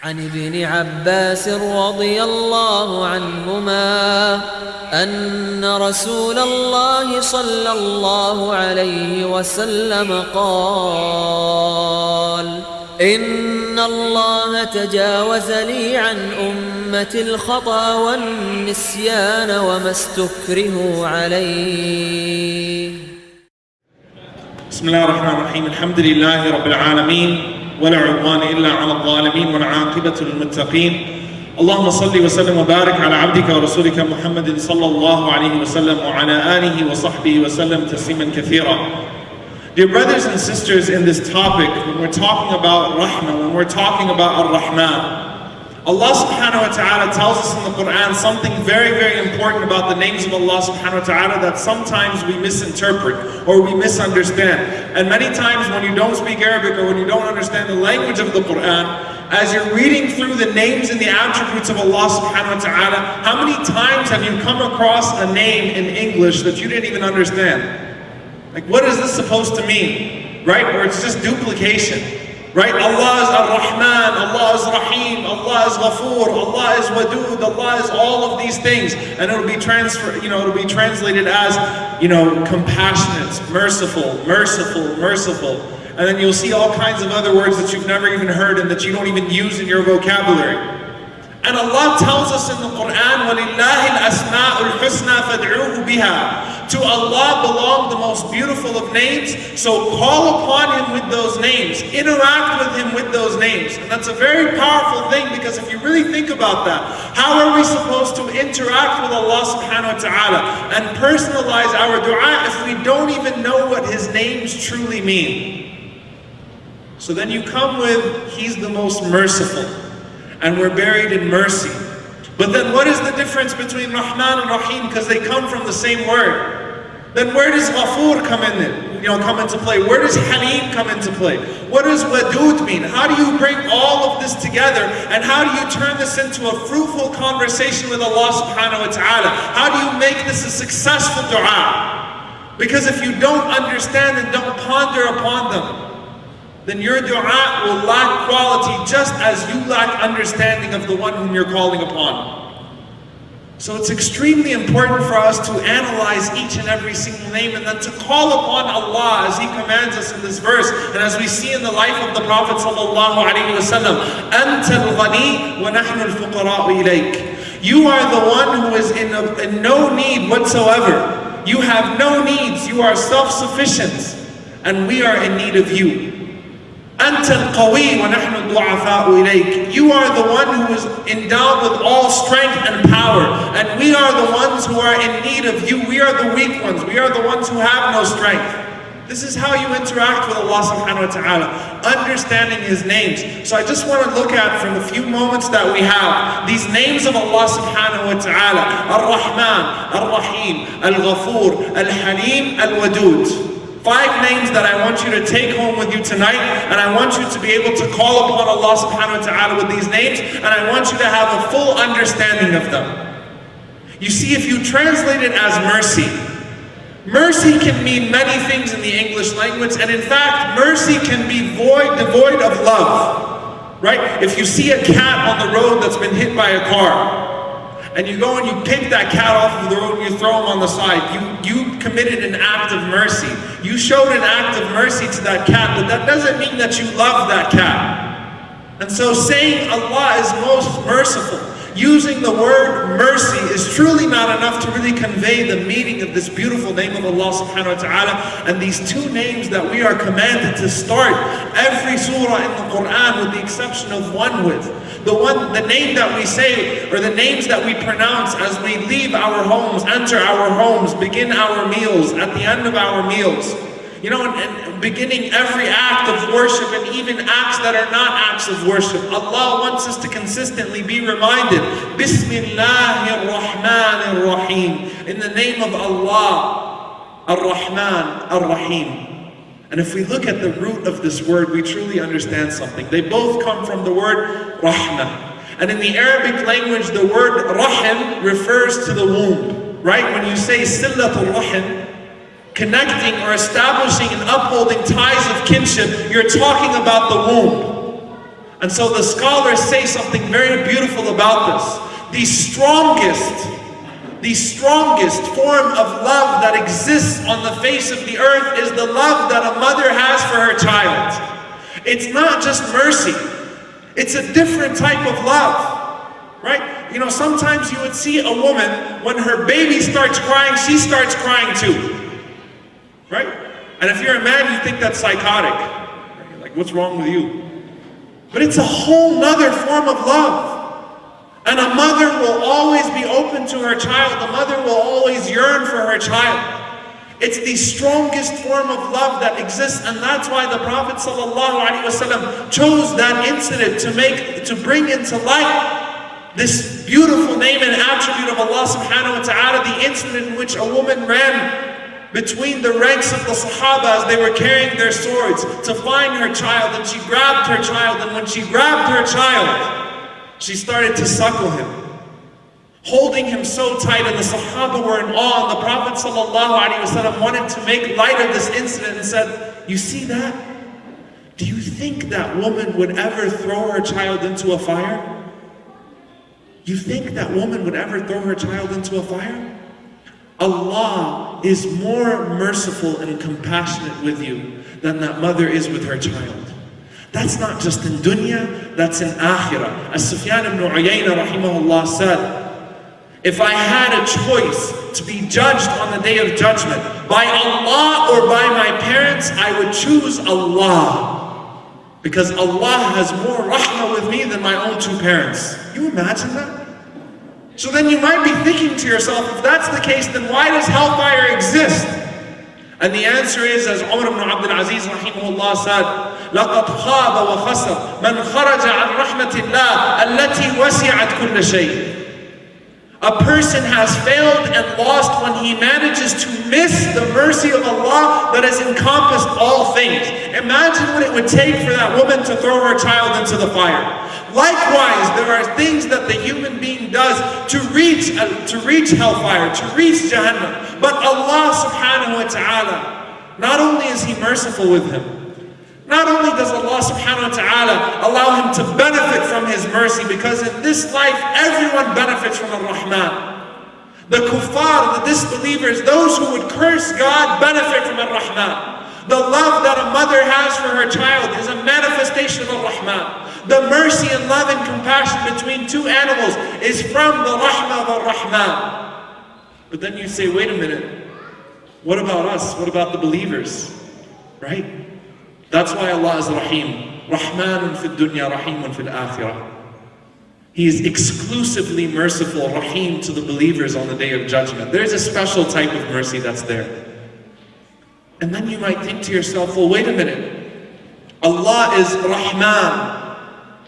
عن ابن عباس رضي الله عنهما أن رسول الله صلى الله عليه وسلم قال: إن الله تجاوز لي عن أمتي الخطأ والنسيان وما استكرهوا عليه. بسم الله الرحمن الرحيم. الحمد لله رب العالمين ولا عدوان إلا على الظالمين والعاقبة للمتقين. اللهم صل وسلم وبارك على عبدك ورسولك محمد صلى الله عليه وسلم وعلى آله وصحبه وسلم تسليما كثيرا. Dear brothers and sisters, in this topic, when we're talking about Rahmah, when we're talking about Ar-Rahman, Allah subhanahu wa ta'ala tells us in the Quran something very, very important about the names of Allah subhanahu wa ta'ala that sometimes we misinterpret or we misunderstand. And many times when you don't speak Arabic or when you don't understand the language of the Quran, as you're reading through the names and the attributes of Allah subhanahu wa ta'ala, how many times have you come across a name in English that you didn't even understand? Like, what is this supposed to mean? Right? Or it's just duplication. Right? Allah is Ar-Rahman, Allah is Rahim, Allah is Ghafoor, Allah is Wadud, Allah is all of these things. And it'll be translated as, compassionate, merciful, merciful, merciful. And then you'll see all kinds of other words that you've never even heard and that you don't even use in your vocabulary. And Allah tells us in the Quran, وَلِلَّهِ الْأَسْمَاءُ الْحُسْنَى فَادْعُوهُ بِهَا. To Allah belong the most beautiful of names, so call upon Him with those names. Interact with Him with those names. And that's a very powerful thing, because if you really think about that, how are we supposed to interact with Allah subhanahu wa ta'ala and personalize our dua if we don't even know what His names truly mean? So then you come with, He's the most merciful, and we're buried in mercy. But then what is the difference between Rahman and Rahim? Because they come from the same word. Then where does Ghafoor come into play? Where does Halim come into play? What does Wadud mean? How do you bring all of this together? And how do you turn this into a fruitful conversation with Allah subhanahu wa ta'ala? How do you make this a successful dua? Because if you don't understand and don't ponder upon them, then your dua will lack quality, just as you lack understanding of the one whom you're calling upon. So it's extremely important for us to analyze each and every single name, and then to call upon Allah as He commands us in this verse, and as we see in the life of the Prophet sallallahu alaihi wasallam. أَنْتَ الْغَنِي وَنَحْنُ الْفُقَرَاءُ إِلَيْكَ. You are the one who is in no need whatsoever. You have no needs. You are self-sufficient, and we are in need of you. أنت القوي ونحن الضعفاء إليك. You are the one who is endowed with all strength and power, and we are the ones who are in need of you. We are the weak ones. We are the ones who have no strength. This is how you interact with Allah subhanahu wa ta'ala, understanding His names. So I just want to look at, from the few moments that we have, these names of Allah subhanahu wa ta'ala: Ar-Rahman, Ar-Rahim, Al-Ghafoor, Al-Halim, Al-Wadud. 5 names that I want you to take home with you tonight, and I want you to be able to call upon Allah subhanahu wa ta'ala with these names, and I want you to have a full understanding of them. You see, if you translate it as mercy, mercy can mean many things in the English language, and in fact, mercy can be devoid of love, right? If you see a cat on the road that's been hit by a car, and you go and you pick that cat off of the road and you throw him on the side, you committed an act of mercy. You showed an act of mercy to that cat, but that doesn't mean that you love that cat. And so saying Allah is most merciful, using the word mercy, is truly not enough to really convey the meaning of this beautiful name of Allah subhanahu wa ta'ala. And these 2 names that we are commanded to start every surah in the Quran, with the exception of one with. The name that we say, or the names that we pronounce as we leave our homes, enter our homes, begin our meals, at the end of our meals. And beginning every act of worship, and even acts that are not acts of worship. Allah wants us to consistently be reminded, Bismillahir Rahmanir Rahim. In the name of Allah, Ar-Rahman, Ar-Rahim. And if we look at the root of this word, we truly understand something. They both come from the word Rahmah. And in the Arabic language, the word Rahim refers to the womb, right? When you say Sillatul Rahim, connecting or establishing and upholding ties of kinship, you're talking about the womb. And so the scholars say something very beautiful about this. The strongest form of love that exists on the face of the earth is the love that a mother has for her child. It's not just mercy. It's a different type of love, right? You know, sometimes you would see a woman, when her baby starts crying, she starts crying too, right? And if you're a man, you think that's psychotic. You're like, what's wrong with you? But it's a whole nother form of love. And a mother will always be open to her child. A mother will always yearn for her child. It's the strongest form of love that exists, and that's why the Prophet ﷺ chose that incident to bring into light this beautiful name and attribute of Allah subhanahu wa ta'ala, the incident in which a woman ran between the ranks of the Sahaba as they were carrying their swords to find her child, and she grabbed her child, and when she grabbed her child, she started to suckle him, holding him so tight, and the Sahaba were in awe, and the Prophet ﷺ wanted to make light of this incident and said, you see that? Do you think that woman would ever throw her child into a fire? You think that woman would ever throw her child into a fire? Allah is more merciful and compassionate with you than that mother is with her child. That's not just in dunya, that's in akhirah. As Sufyan ibn Uyayna rahimahullah said, if I had a choice to be judged on the day of judgment by Allah or by my parents, I would choose Allah. Because Allah has more rahmah with me than my own two parents. You imagine that? So then you might be thinking to yourself, if that's the case, then why does hellfire exist? And the answer is, as Umar ibn Abdul Aziz rahimahullah said, لَقَدْ خَابَ وَخَسَرَ مَنْ خَرَجَ عَنْ رَحْمَةِ اللَّهِ الَّتِي وَسِعَتْ كُلَّ شَيْءٍ. A person has failed and lost when he manages to miss the mercy of Allah that has encompassed all things. Imagine what it would take for that woman to throw her child into the fire. Likewise, there are things that the human being does to reach hellfire, to reach Jahannam. But Allah subhanahu wa ta'ala, not only is He merciful with him, not only does Allah subhanahu wa ta'ala allow him to benefit from His mercy, because in this life everyone benefits from Ar-Rahman. The kuffar, the disbelievers, those who would curse God, benefit from Ar-Rahman. The love that a mother has for her child is a manifestation of Ar-Rahman. The mercy and love and compassion between two animals is from the rahmah of Ar-Rahman. But then you say, wait a minute, what about us? What about the believers? Right? That's why Allah is Rahim. Rahmanun fid dunya, Rahimun fil akhirah. He is exclusively merciful, Rahim, to the believers on the day of judgment. There's a special type of mercy that's there. And then you might think to yourself, well, wait a minute. Allah is Rahman,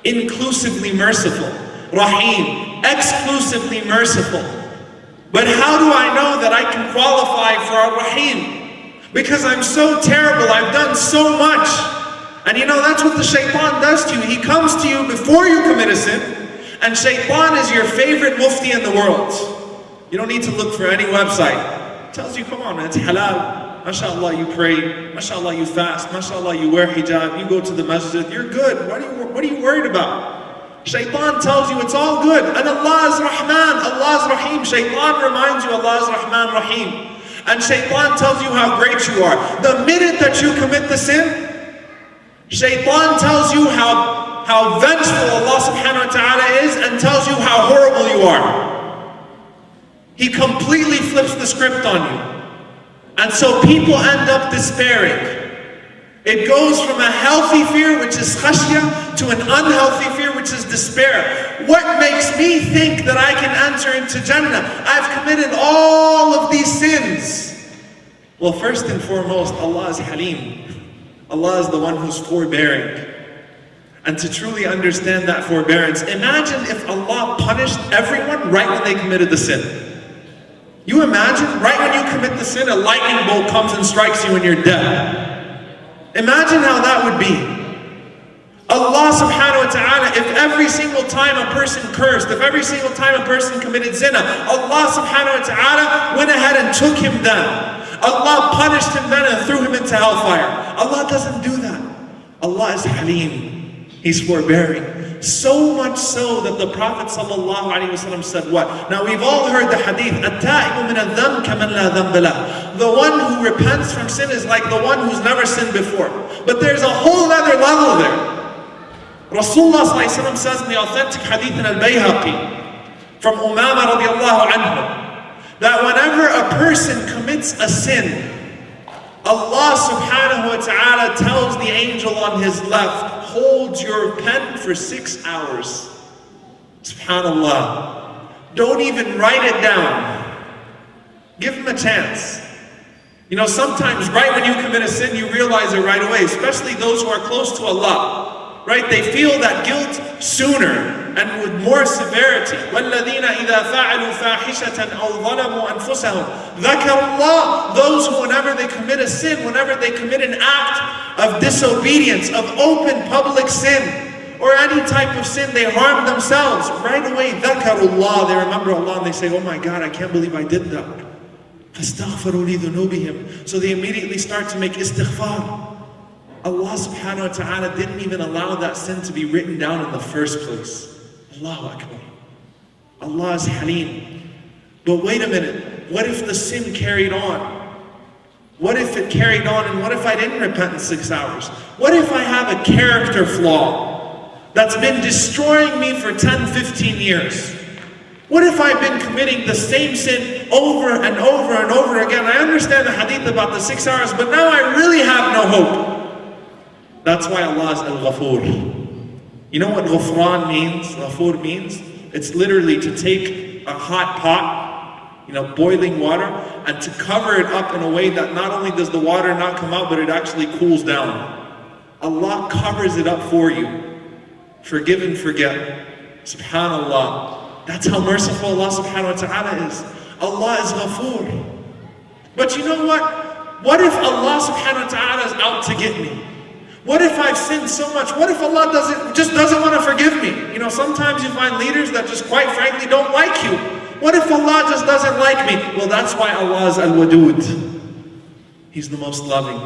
inclusively merciful. Rahim, exclusively merciful. But how do I know that I can qualify for a Rahim? Because I'm so terrible, I've done so much. And you know, that's what the shaitan does to you. He comes to you before you commit a sin, and shaitan is your favorite mufti in the world. You don't need to look for any website. It tells you, come on, man, it's halal. MashaAllah, you pray. MashaAllah, you fast. MashaAllah, you wear hijab. You go to the masjid. You're good. What are you worried about? Shaitan tells you it's all good. And Allah is Rahman. Allah is Rahim. Shaitan reminds you Allah is Rahman, Rahim. And shaitan tells you how great you are. The minute that you commit the sin, shaitan tells you how vengeful Allah subhanahu wa ta'ala is and tells you how horrible you are. He completely flips the script on you. And so people end up despairing. It goes from a healthy fear, which is khashya, to an unhealthy fear, which is despair. What makes me think that I can enter into Jannah? I've committed all of these sins. Well, first and foremost, Allah is Halim. Allah is the one who's forbearing. And to truly understand that forbearance, imagine if Allah punished everyone right when they committed the sin. You imagine, right when you commit the sin, a lightning bolt comes and strikes you and you're dead. Imagine how that would be. Allah subhanahu wa ta'ala, if every single time a person cursed, if every single time a person committed zina, Allah subhanahu wa ta'ala went ahead and took him then. Allah punished him then and threw him into hellfire. Allah doesn't do that. Allah is Halim. He's forbearing. So much so that the Prophet ﷺ said what? Now we've all heard the hadith, التائب من الذنب كمن لا ذنب له. The one who repents from sin is like the one who's never sinned before. But there's a whole other level there. Rasulullah ﷺ says in the authentic hadith in al-Bayhaqi from Umama radiallahu anhu, that whenever a person commits a sin, Allah subhanahu wa ta'ala tells the angel on his left, hold your pen for 6 hours. Subhanallah. Don't even write it down. Give him a chance. You know, sometimes right when you commit a sin, you realize it right away, especially those who are close to Allah. Right? They feel that guilt sooner and with more severity. وَالَّذِينَ إِذَا فَعَلُوا فَاحِشَةً أَوْ ظَلَمُوا أَنفُسَهُمْ ذَكَرُوا اللَّهِ. Those who whenever they commit a sin, whenever they commit an act of disobedience, of open public sin, or any type of sin, they harm themselves. Right away, ذَكَرُوا اللَّهِ. They remember Allah and they say, oh my God, I can't believe I did that. فَاسْتَغْفَرُوا لِذُنُوبِهِمْ. So they immediately start to make istighfar. Allah subhanahu wa ta'ala didn't even allow that sin to be written down in the first place. Allahu Akbar. Allah is Halim. But wait a minute, what if the sin carried on? What if it carried on, and what if I didn't repent in 6 hours? What if I have a character flaw that's been destroying me for 10, 15 years? What if I've been committing the same sin over and over and over again? I understand the hadith about the 6 hours, but now I really have no hope. That's why Allah is Al-Ghafur. You know what Ghufran means? Ghafur means? It's literally to take a hot pot, you know, boiling water, and to cover it up in a way that not only does the water not come out, but it actually cools down. Allah covers it up for you. Forgive and forget. Subhanallah. That's how merciful Allah subhanahu wa ta'ala is. Allah is Ghafur. But you know what? What if Allah subhanahu wa ta'ala is out to get me? What if I've sinned so much? What if Allah just doesn't want to forgive me? You know, sometimes you find leaders that just quite frankly don't like you. What if Allah just doesn't like me? Well, that's why Allah is Al-Wadud. He's the most loving.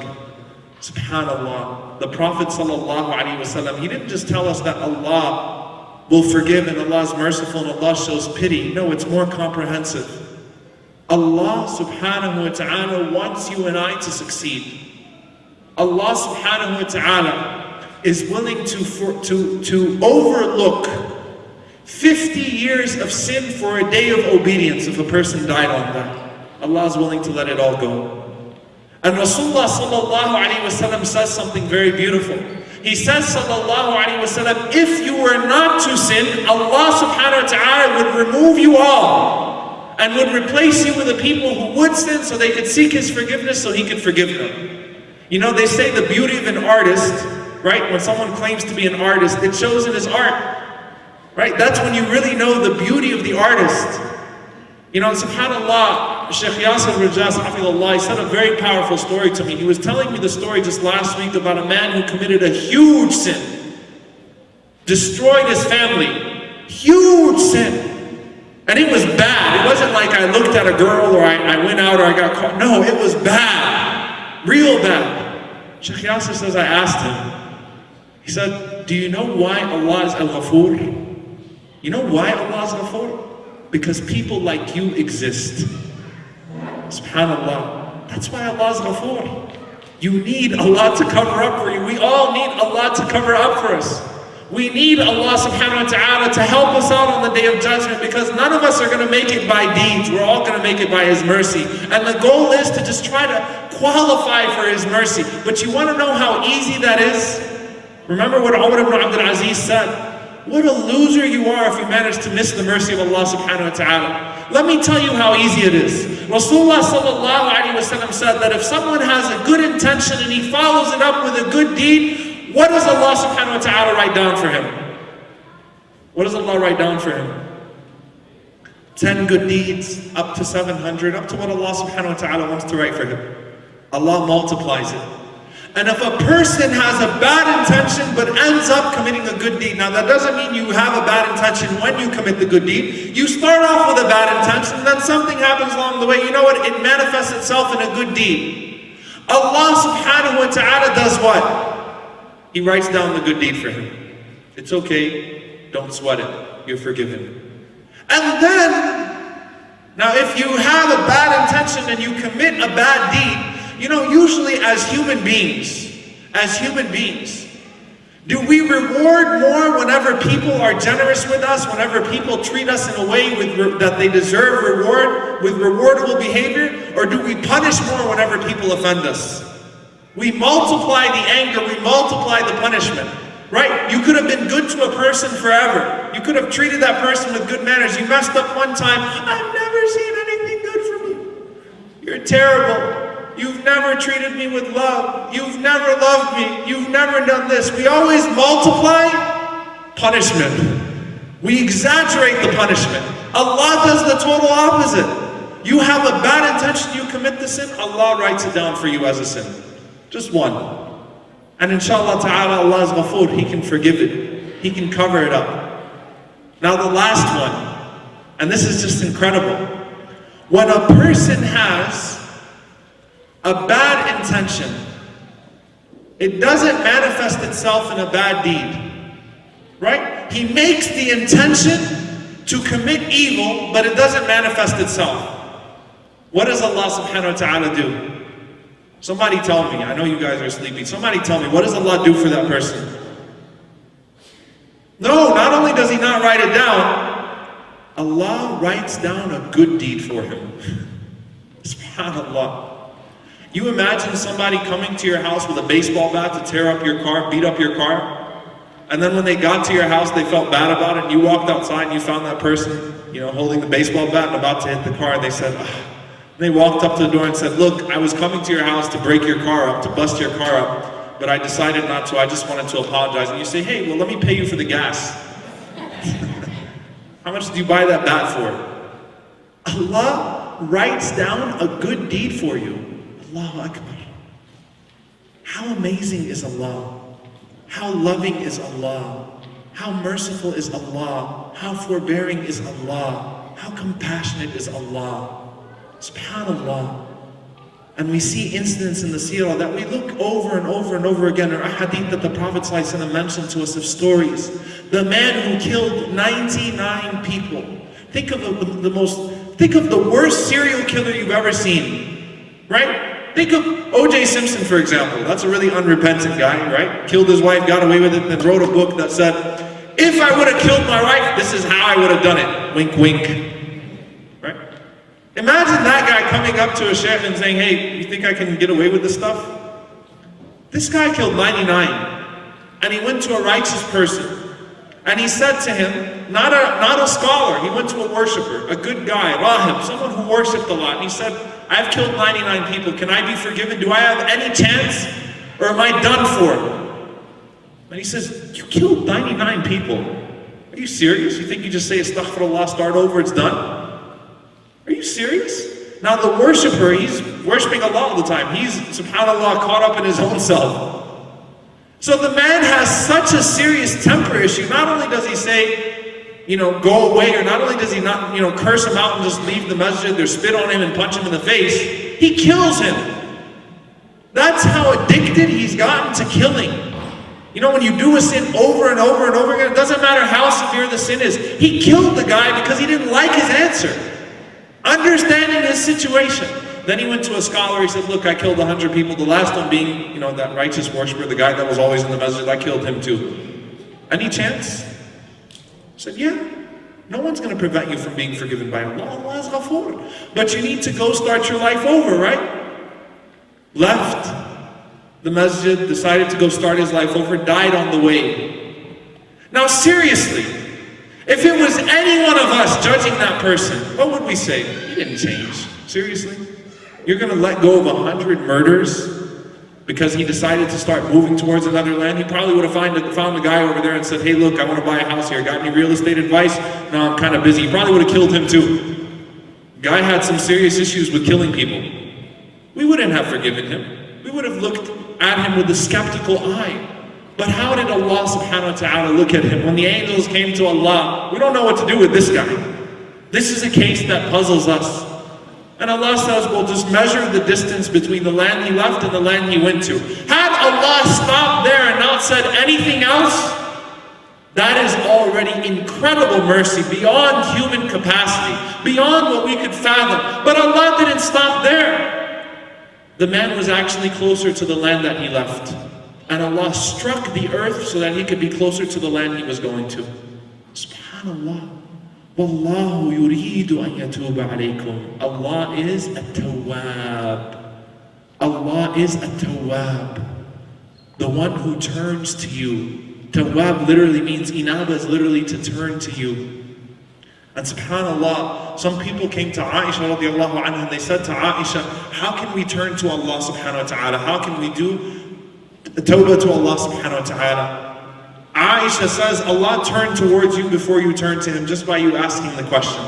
Subhanallah. The Prophet ﷺ, he didn't just tell us that Allah will forgive and Allah is merciful and Allah shows pity. No, it's more comprehensive. Allah subhanahu wa ta'ala wants you and I to succeed. Allah subhanahu wa ta'ala is willing to overlook 50 years of sin for a day of obedience if a person died on that. Allah is willing to let it all go. And Rasulullah sallallahu alayhi wa sallam says something very beautiful. He says sallallahu alayhi wa sallam, if you were not to sin, Allah subhanahu wa ta'ala would remove you all and would replace you with the people who would sin so they could seek His forgiveness so He could forgive them. You know, they say the beauty of an artist, right? When someone claims to be an artist, it shows in his art, right? That's when you really know the beauty of the artist. You know, subhanAllah, Shaykh Yasir Rajas, hafidhullah, he said a very powerful story to me. He was telling me the story just last week about a man who committed a huge sin. Destroyed his family. Huge sin. And it was bad. It wasn't like I looked at a girl or I went out or I got caught. No, it was bad. Real bad. Shaykh Yasir says, I asked him, he said, do you know why Allah is Al-Ghafur? You know why Allah is Ghafur? Because people like you exist. Subhanallah. That's why Allah is Ghafur. You need Allah to cover up for you. We all need Allah to cover up for us. We need Allah subhanahu wa ta'ala to help us out on the Day of Judgment, because none of us are going to make it by deeds. We're all going to make it by His mercy. And the goal is to just try to qualify for His mercy. But you want to know how easy that is? Remember what Umar ibn Abdul Aziz said? What a loser you are if you manage to miss the mercy of Allah subhanahu wa ta'ala. Let me tell you how easy it is. Rasulullah sallallahu alayhi wa sallam said that if someone has a good intention and he follows it up with a good deed, what does Allah subhanahu wa ta'ala write down for him? What does Allah write down for him? 10 good deeds, up to 700, up to what Allah subhanahu wa ta'ala wants to write for him. Allah multiplies it. And if a person has a bad intention but ends up committing a good deed, now that doesn't mean you have a bad intention when you commit the good deed. You start off with a bad intention, then something happens along the way. You know what? It manifests itself in a good deed. Allah subhanahu wa ta'ala does what? He writes down the good deed for him. It's okay, don't sweat it, you're forgiven. And then, now if you have a bad intention and you commit a bad deed, usually as human beings, do we reward more whenever people are generous with us, whenever people treat us in a way that they deserve reward, with rewardable behavior? Or do we punish more whenever people offend us? We multiply the anger, we multiply the punishment, right? You could have been good to a person forever. You could have treated that person with good manners. You messed up one time, I've never seen anything good from you. You're terrible. You've never treated me with love. You've never loved me. You've never done this. We always multiply punishment. We exaggerate the punishment. Allah does the total opposite. You have a bad intention, you commit the sin, Allah writes it down for you as a sin. Just one. And inshallah ta'ala, Allah is ghafoor. He can forgive it. He can cover it up. Now the last one, and this is just incredible. When a person has a bad intention, it doesn't manifest itself in a bad deed, right? He makes the intention to commit evil, but it doesn't manifest itself. What does Allah subhanahu wa ta'ala do? Somebody tell me, I know you guys are sleeping, somebody tell me, what does Allah do for that person? No, not only does He not write it down, Allah writes down a good deed for him. SubhanAllah. You imagine somebody coming to your house with a baseball bat to tear up your car, beat up your car, and then when they got to your house, they felt bad about it, and you walked outside and you found that person, holding the baseball bat and about to hit the car, and they said, they walked up to the door and said, look, I was coming to your house to break your car up, to bust your car up, but I decided not to, I just wanted to apologize. And you say, hey, well, let me pay you for the gas. How much did you buy that bat for? Allah writes down a good deed for you. Allahu Akbar. How amazing is Allah? How loving is Allah? How merciful is Allah? How forbearing is Allah? How compassionate is Allah? SubhanAllah. And we see incidents in the seerah that we look over and over and over again, or a hadith that the Prophet ﷺ mentioned to us of stories. The man who killed 99 people. Think of the worst serial killer you've ever seen, right? Think of O.J. Simpson, for example. That's a really unrepentant guy, right? Killed his wife, got away with it, then wrote a book that said, if I would have killed my wife, this is how I would have done it. Wink, wink. Right? Imagine that guy coming up to a sheikh and saying, hey, you think I can get away with this stuff? This guy killed 99. And he went to a righteous person. And he said to him, not a scholar, he went to a worshiper, a good guy, rahib, someone who worshipped a lot. And he said, I've killed 99 people. Can I be forgiven? Do I have any chance? Or am I done for? And he says, you killed 99 people? Are you serious? You think you just say astaghfirullah, start over, it's done? Are you serious? Now the worshiper, he's worshiping Allah all the time. He's, subhanAllah, caught up in his own self. So the man has such a serious temper issue. Not only does he say, go away, or not only does he not, curse him out and just leave the masjid, or spit on him and punch him in the face, he kills him. That's how addicted he's gotten to killing. When you do a sin over and over and over again, it doesn't matter how severe the sin is. He killed the guy because he didn't like his answer. Understanding his situation. Then he went to a scholar, he said, look, I killed 100 people. The last one being, that righteous worshiper, the guy that was always in the masjid, I killed him too. Any chance? He said, yeah. No one's going to prevent you from being forgiven by Allah. Allah is ghafoor. But you need to go start your life over, right? Left the masjid, decided to go start his life over, died on the way. Now seriously, if it was any one of us judging that person, what would we say? He didn't change. Seriously? You're going to let go of 100 murders because he decided to start moving towards another land? He probably would have found a guy over there and said, hey look, I want to buy a house here. Got any real estate advice? No, I'm kind of busy. He probably would have killed him too. Guy had some serious issues with killing people. We wouldn't have forgiven him. We would have looked at him with a skeptical eye. But how did Allah subhanahu wa ta'ala look at him? When the angels came to Allah, we don't know what to do with this guy. This is a case that puzzles us. And Allah says, well, just measure the distance between the land he left and the land he went to. Had Allah stopped there and not said anything else, That is already incredible mercy, beyond human capacity, beyond what we could fathom. But Allah didn't stop there. The man was actually closer to the land that he left. And Allah struck the earth so that he could be closer to the land he was going to. Subhanallah. Wallahu yuridu an yatuba alaykum. Allah is a tawwab. Allah is a tawwab. The one who turns to you. Tawwab literally means, inaba is literally to turn to you. And subhanallah, some people came to Aisha radiallahu anha and they said to Aisha, how can we turn to Allah subhanahu wa ta'ala? How can we do tawbah to Allah subhanahu wa ta'ala? Aisha says, Allah turned towards you before you turn to Him just by you asking the question.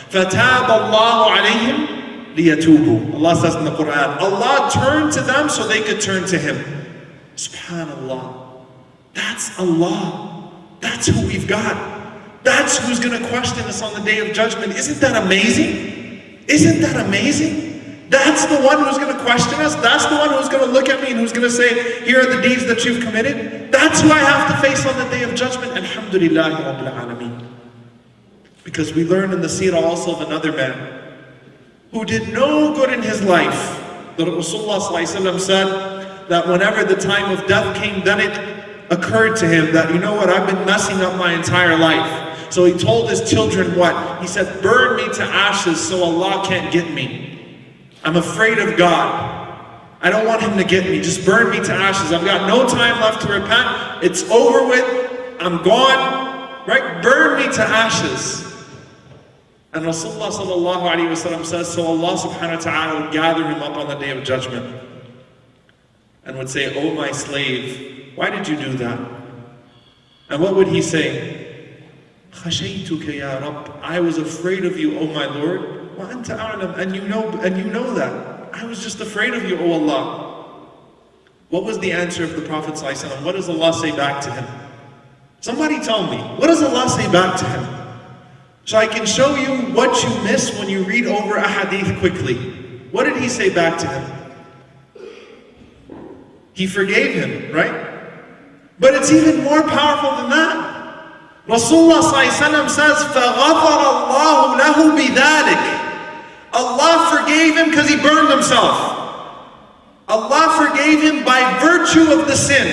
فَتَابَ اللَّهُ عَلَيْهِمْ لِيَتُوبُوا. Allah says in the Quran, Allah turned to them so they could turn to Him. Subhanallah. That's Allah. That's who we've got. That's who's going to question us on the Day of Judgment. Isn't that amazing? Isn't that amazing? That's the one who's going to question us. That's the one who's going to look at me and who's going to say, here are the deeds that you've committed. That's who I have to face on the Day of Judgment. Alhamdulillah Rabbil Alameen. Because we learn in the seerah also of another man who did no good in his life. The Rasulullah ﷺ said that whenever the time of death came, then it occurred to him that, you know what, I've been messing up my entire life. So he told his children what? He said, burn me to ashes so Allah can't get me. I'm afraid of God. I don't want Him to get me. Just burn me to ashes. I've got no time left to repent. It's over with. I'm gone. Right? Burn me to ashes. And Rasulullah sallallahu alaihi wasallam says, so Allah subhanahu wa ta'ala would gather him up on the Day of Judgment and would say, oh my slave, why did you do that? And what would he say? خَشَيْتُكَ يَا رَبِّ. I was afraid of you, O my Lord. وَأَنْتَ أَعْلَمْ. And you know that. I was just afraid of you, O Allah. What was the answer of the Prophet ﷺ? What does Allah say back to him? Somebody tell me. What does Allah say back to him? So I can show you what you miss when you read over a hadith quickly. What did he say back to him? He forgave him, right? But it's even more powerful than that. Rasulullah ﷺ says, فَغَفَرَ اللَّهُ لَهُ بِذَلِكَ. Allah forgave him because he burned himself. Allah forgave him by virtue of the sin.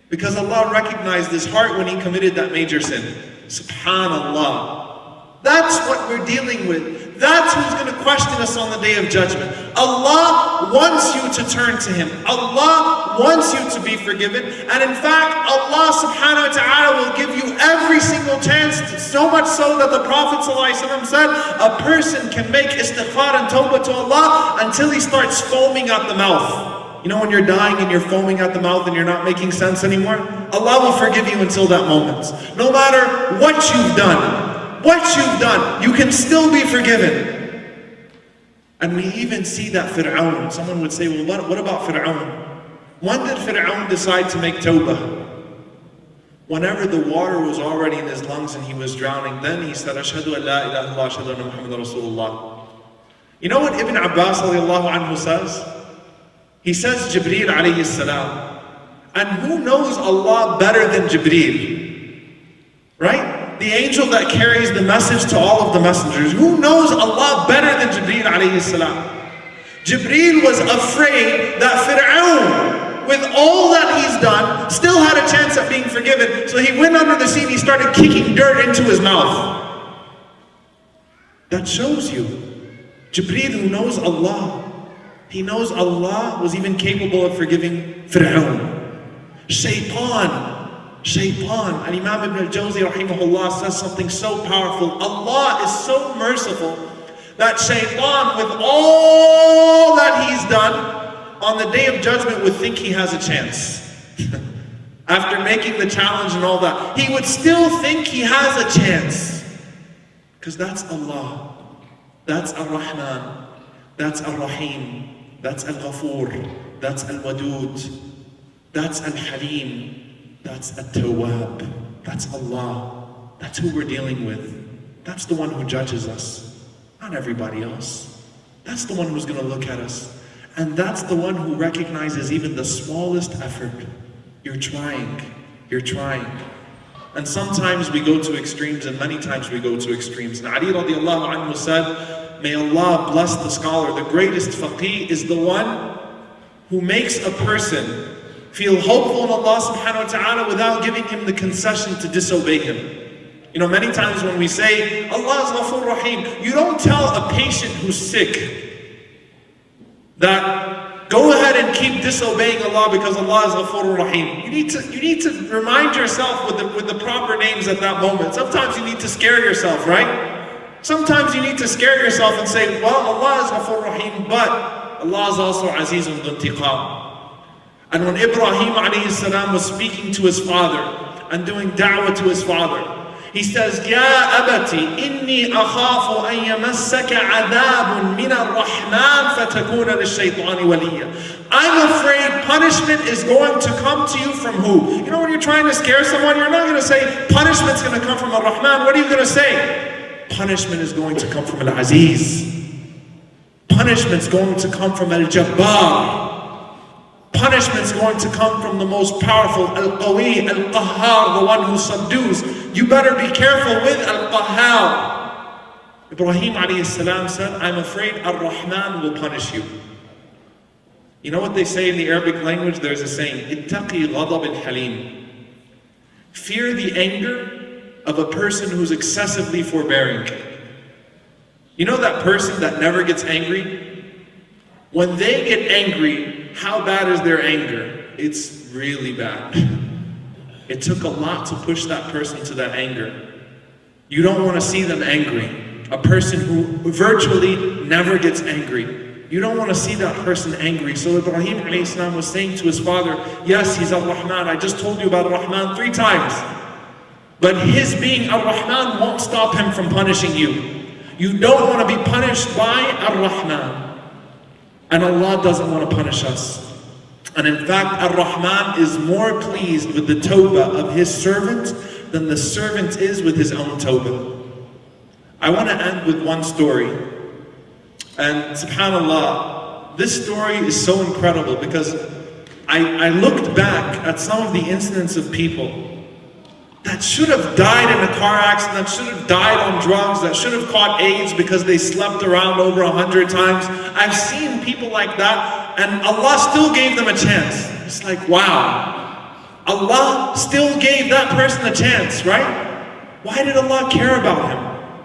Because Allah recognized his heart when he committed that major sin. Subhanallah. That's what we're dealing with. That's who's going to question us on the Day of Judgment. Allah wants you to turn to Him. Allah wants you to be forgiven. And in fact, Allah subhanahu wa ta'ala will give you every single chance. So much so that the Prophet ﷺ said, a person can make istighfar and tawbah to Allah until he starts foaming at the mouth. You know when you're dying and you're foaming at the mouth and you're not making sense anymore? Allah will forgive you until that moment. No matter what you've done. You can still be forgiven. And we even see that Fir'aun. Someone would say, well, what about Fir'aun? When did Fir'aun decide to make tawbah? Whenever the water was already in his lungs and he was drowning, then he said, Ashhadu an la ilaha illallah, ashhadu anna Muhammadan Rasulullah. You know what Ibn Abbas radiallahu anhu says? He says Jibreel alayhi salam. And who knows Allah better than Jibreel? Right? The angel that carries the message to all of the messengers. Who knows Allah better than Jibreel alayhi salam? Jibreel was afraid that Fir'aun, with all that he's done, still had a chance at being forgiven. So he went under the sea and he started kicking dirt into his mouth. That shows you. Jibreel, who knows Allah, he knows Allah was even capable of forgiving Fir'aun. Shaitan. And Imam Ibn al-Jawzi rahimahullah says something so powerful. Allah is so merciful that Shaitan, with all that he's done, on the Day of Judgment would think he has a chance. After making the challenge and all that, he would still think he has a chance. Because that's Allah. That's Ar-Rahman. That's Ar-Rahim. That's Al-Ghafur. That's Al-Wadud. That's Al-Halim. That's At-Tawwab. That's Allah. That's who we're dealing with. That's the one who judges us, not everybody else. That's the one who's going to look at us. And that's the one who recognizes even the smallest effort. You're trying. And sometimes we go to extremes, and many times we go to extremes. And Ali radiallahu anhu said, may Allah bless the scholar. The greatest faqih is the one who makes a person feel hopeful in Allah subhanahu wa ta'ala without giving him the concession to disobey him. You know, many times when we say, Allah is Ghafur Rahim, you don't tell a patient who's sick that go ahead and keep disobeying Allah because Allah is Ghafur Rahim. You need to remind yourself with the proper names at that moment. Sometimes you need to scare yourself, right? Sometimes you need to scare yourself and say, well, Allah is Ghafur Rahim, but Allah is also Azizun Dhu Intiqam. And when Ibrahim alayhi salam was speaking to his father and doing da'wah to his father, he says, Ya abati, inni akhafu an yamassaka adhabun min ar-Rahman fatakuna lish-shaytani waliya. I'm afraid punishment is going to come to you from who? You know, when you're trying to scare someone, you're not going to say, punishment's going to come from ar-Rahman. What are you going to say? Punishment is going to come from Al-Aziz. Punishment's going to come from Al-Jabbar. Punishment's going to come from the most powerful, Al-Qawi, Al-Qahhar, the one who subdues. You better be careful with Al-Qahhar. Ibrahim alayhi salam said, I'm afraid Ar-Rahman will punish you. You know what they say in the Arabic language? There's a saying, Ittaqi ghadab al-halim. Fear the anger of a person who's excessively forbearing. You know that person that never gets angry? When they get angry, how bad is their anger? It's really bad. It took a lot to push that person to that anger. You don't want to see them angry. A person who virtually never gets angry. You don't want to see that person angry. So Ibrahim alayhi salam was saying to his father, yes, he's Ar-Rahman. I just told you about Ar-Rahman 3 times. But his being Ar-Rahman won't stop him from punishing you. You don't want to be punished by Ar-Rahman. And Allah doesn't want to punish us. And in fact, Ar-Rahman is more pleased with the tawbah of his servant than the servant is with his own tawbah. I want to end with one story. And subhanAllah, this story is so incredible because I looked back at some of the incidents of people that should have died in a car accident, that should have died on drugs, that should have caught AIDS because they slept around over 100 times. I've seen people like that, and Allah still gave them a chance. It's like, wow. Allah still gave that person a chance, right? Why did Allah care about him?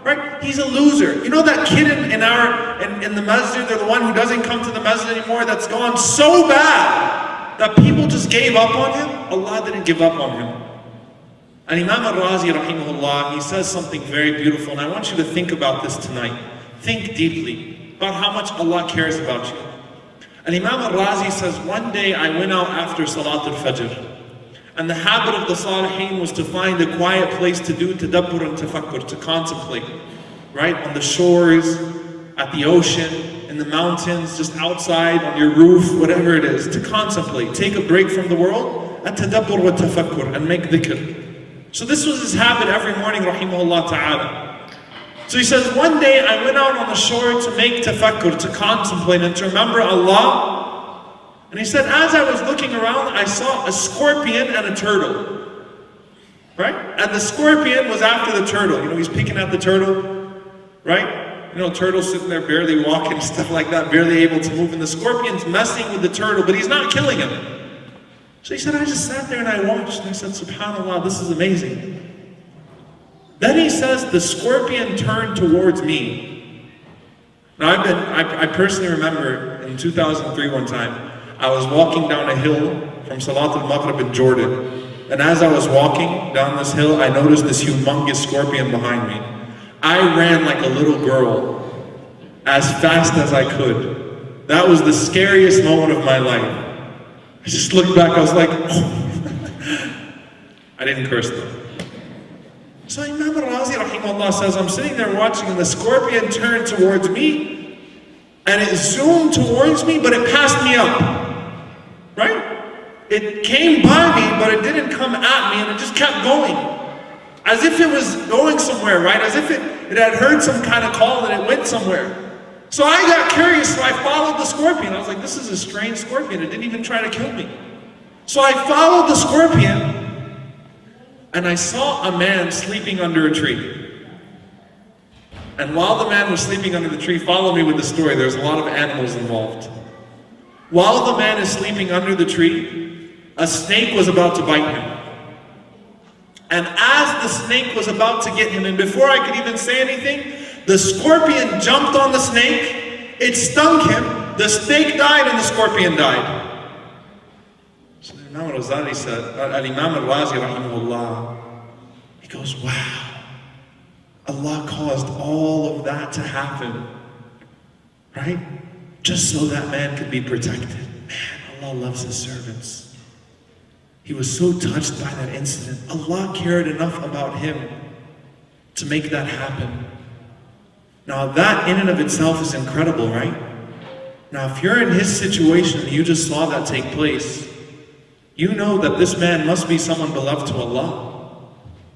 Right? He's a loser. You know that kid in the masjid, they're the one who doesn't come to the masjid anymore, that's gone so bad that people just gave up on him? Allah didn't give up on him. And Imam al-Razi, rahimahullah, he says something very beautiful, and I want you to think about this tonight. Think deeply about how much Allah cares about you. And Imam al-Razi says, one day I went out after Salat al-Fajr, and the habit of the Salihin was to find a quiet place to do tadabbur and tafakkur, to contemplate, right? On the shores, at the ocean, in the mountains, just outside, on your roof, whatever it is, to contemplate, take a break from the world, and tadabbur wa tafakkur, and make dhikr. So this was his habit every morning, rahimahullah ta'ala. So he says, one day I went out on the shore to make tafakkur, to contemplate and to remember Allah. And he said, as I was looking around, I saw a scorpion and a turtle. Right? And the scorpion was after the turtle. You know, he's picking at the turtle. Right? You know, turtle's sitting there barely walking, stuff like that, barely able to move. And the scorpion's messing with the turtle, but he's not killing him. So he said, I just sat there and I watched, and I said, subhanAllah, this is amazing. Then he says, the scorpion turned towards me. Now I personally remember in 2003 one time, I was walking down a hill from Salat al-Maghrib in Jordan. And as I was walking down this hill, I noticed this humongous scorpion behind me. I ran like a little girl, as fast as I could. That was the scariest moment of my life. I just looked back, I was like, oh. I didn't curse them. So Imam al-Razi rahimahullah says, I'm sitting there watching and the scorpion turned towards me and it zoomed towards me, but it passed me up. Right? It came by me, but it didn't come at me and it just kept going. As if it was going somewhere, right? As if it had heard some kind of call and it went somewhere. So I got curious, so I followed the scorpion. I was like, this is a strange scorpion. It didn't even try to kill me. So I followed the scorpion, and I saw a man sleeping under a tree. And while the man was sleeping under the tree, follow me with the story, there's a lot of animals involved. While the man is sleeping under the tree, a snake was about to bite him. And as the snake was about to get him, and before I could even say anything, the scorpion jumped on the snake, it stung him, the snake died and the scorpion died. So the Imam al-Ghazali said, Al-Imam al-Razi rahimahullah, he goes, wow, Allah caused all of that to happen, right? Just so that man could be protected. Man, Allah loves His servants. He was so touched by that incident. Allah cared enough about him to make that happen. Now that in and of itself is incredible, right? Now if you're in his situation and you just saw that take place, you know that this man must be someone beloved to Allah.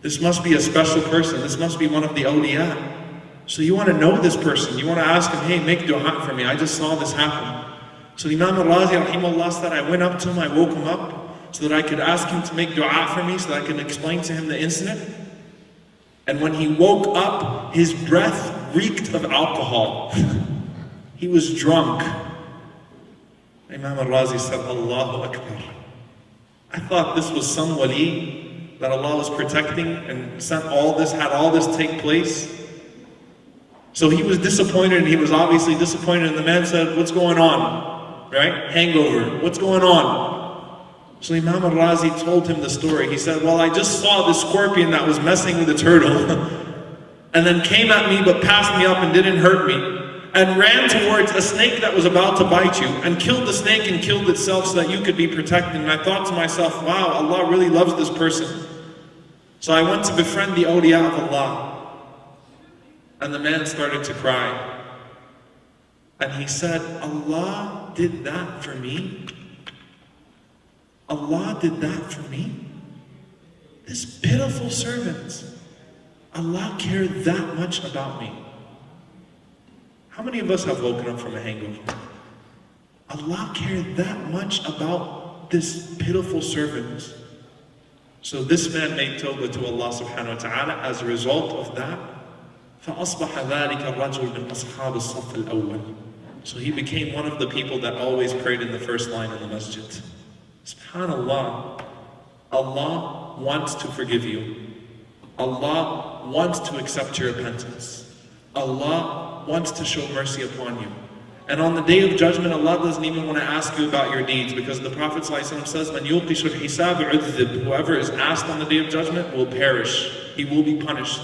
This must be a special person. This must be one of the awliya. So you want to know this person. You want to ask him, hey, make dua for me. I just saw this happen. So Imam al-Razi rahimahullah said, I went up to him, I woke him up, so that I could ask him to make dua for me, so that I could explain to him the incident. And when he woke up, his breath reeked of alcohol. He was drunk. Imam al-Razi said, Allahu Akbar. I thought this was some wali that Allah was protecting and sent all this, had all this take place. So he was disappointed, and he was obviously disappointed, and the man said, what's going on? Right? Hangover. What's going on? So Imam al-Razi told him the story. He said, well, I just saw the scorpion that was messing with the turtle and then came at me but passed me up and didn't hurt me, and ran towards a snake that was about to bite you and killed the snake and killed itself so that you could be protected. And I thought to myself, wow, Allah really loves this person. So I went to befriend the awliya of Allah. And the man started to cry. And he said, Allah did that for me? Allah did that for me? This pitiful servant, Allah cared that much about me. How many of us have woken up from a hangover? Allah cared that much about this pitiful servant. So this man made tawbah to Allah subhanahu wa ta'ala. As a result of that, فَأَصْبَحَ ذَلِكَ الرَّجُلْ مِنْ أَصْحَابِ الصَّفِّ الْأَوَّلِ. So he became one of the people that always prayed in the first line in the masjid. SubhanAllah, Allah wants to forgive you. Allah wants to accept your repentance. Allah wants to show mercy upon you. And on the day of judgment, Allah doesn't even want to ask you about your deeds, because the Prophet ﷺ says, "Man yuqishu al-hisab udhib." Whoever is asked on the day of judgment will perish. He will be punished.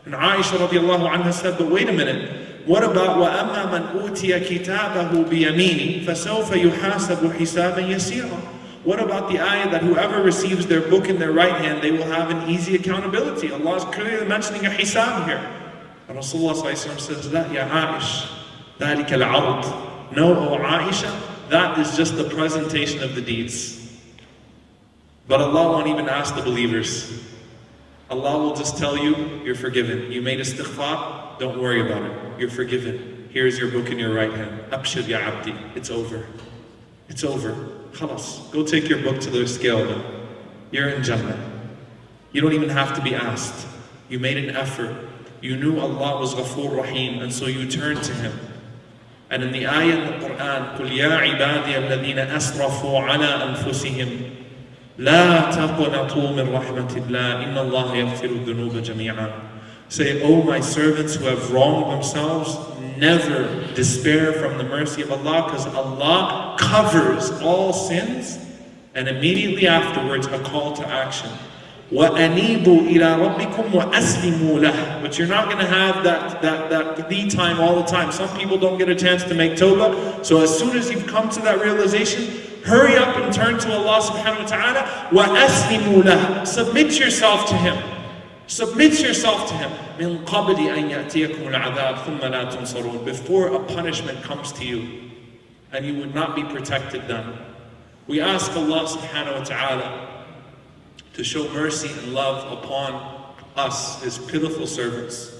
And Aisha radiallahu anha said, but wait a minute. What about وَأَمَّا مَنْ أُوتِيَ كِتَابَهُ بِيَمِينِهِ فَسَوْفَ يُحَاسَبُ حِسَابًا يَسِيرًا? What about the ayah that whoever receives their book in their right hand, they will have an easy accountability? Allah is clearly mentioning a hisab here. And Rasulullah says, "La ya Aish, ذَلِكَ الْعَرْض." No, O Aisha, that is just the presentation of the deeds. But Allah won't even ask the believers. Allah will just tell you, you're forgiven. You made istighfar, don't worry about it. You're forgiven. Here's your book in your right hand. Abshir ya abdi. It's over. It's over. Khalas. Go take your book to the scale now. You're in Jannah. You don't even have to be asked. You made an effort. You knew Allah was Ghafoor Rahim, and so you turned to Him. And in the ayah in the Quran, قُلْ يَا عِبَادِيَ الَّذِينَ أَسْرَفُوا عَلَىٰ أَنفُسِهِمْ لَا تَقْنَطُوا مِنْ رَحْمَةِ اللَّهِ إِنَّ اللَّهَ يَغْفِرُ الذُّنُوبَ جَمِيعًا. Say, O my servants who have wronged themselves, never despair from the mercy of Allah, because Allah covers all sins. And immediately afterwards, a call to action. وَأَنِيبُوا إِلَىٰ رَبِّكُمْ وَأَسْلِمُوا لَهُ. But you're not going to have that lead time all the time. Some people don't get a chance to make tawbah. So as soon as you've come to that realization, hurry up and turn to Allah subhanahu wa ta'ala. وَأَسْلِمُوا لَهُ. Submit yourself to Him. Submit yourself to Him. مِنْ قَبْلِ أَنْ يَأْتِيَكُمُ الْعَذَابُ ثُمَّ لَا تُنْصَرُونَ. Before a punishment comes to you, and you would not be protected then. We ask Allah subhanahu wa ta'ala to show mercy and love upon us, His pitiful servants.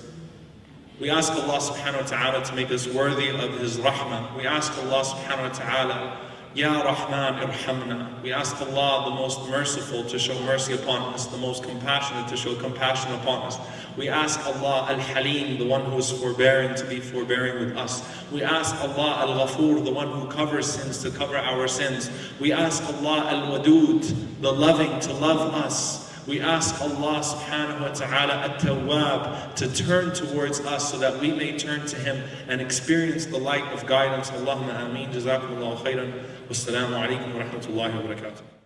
We ask Allah subhanahu wa ta'ala to make us worthy of His rahmah. We ask Allah subhanahu wa ta'ala Ya Rahman irhamna. We ask Allah the most merciful to show mercy upon us, the most compassionate to show compassion upon us. We ask Allah Al-Halim, the one who is forbearing, to be forbearing with us. We ask Allah Al-Ghafur, the one who covers sins, to cover our sins. We ask Allah Al-Wadud, the loving, to love us. We ask Allah subhanahu wa ta'ala at-Tawwab to turn towards us so that we may turn to Him and experience the light of guidance. Allahumma ameen. Jazakumullahu khairan. Wassalamu alaikum wa rahmatullahi wa barakatuh.